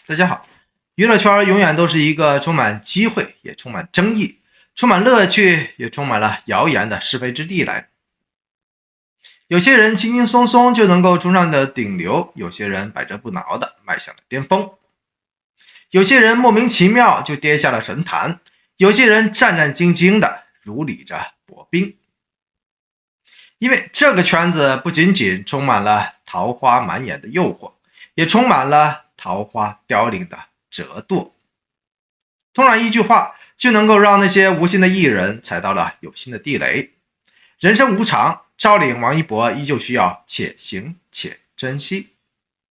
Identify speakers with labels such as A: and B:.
A: 大家好，娱乐圈永远都是一个充满机会，也充满争议，充满乐趣，也充满了谣言的是非之地来。有些人轻轻松松就能够冲上的顶流，有些人百折不挠的迈向了巅峰，有些人莫名其妙就跌下了神坛，有些人战战兢兢的如履着薄冰。因为这个圈子不仅仅充满了桃花满眼的诱惑，也充满了桃花凋零的折堕。通常一句话就能够让那些无心的艺人踩到了有心的地雷。人生无常，照领王一博依旧需要且行且珍惜。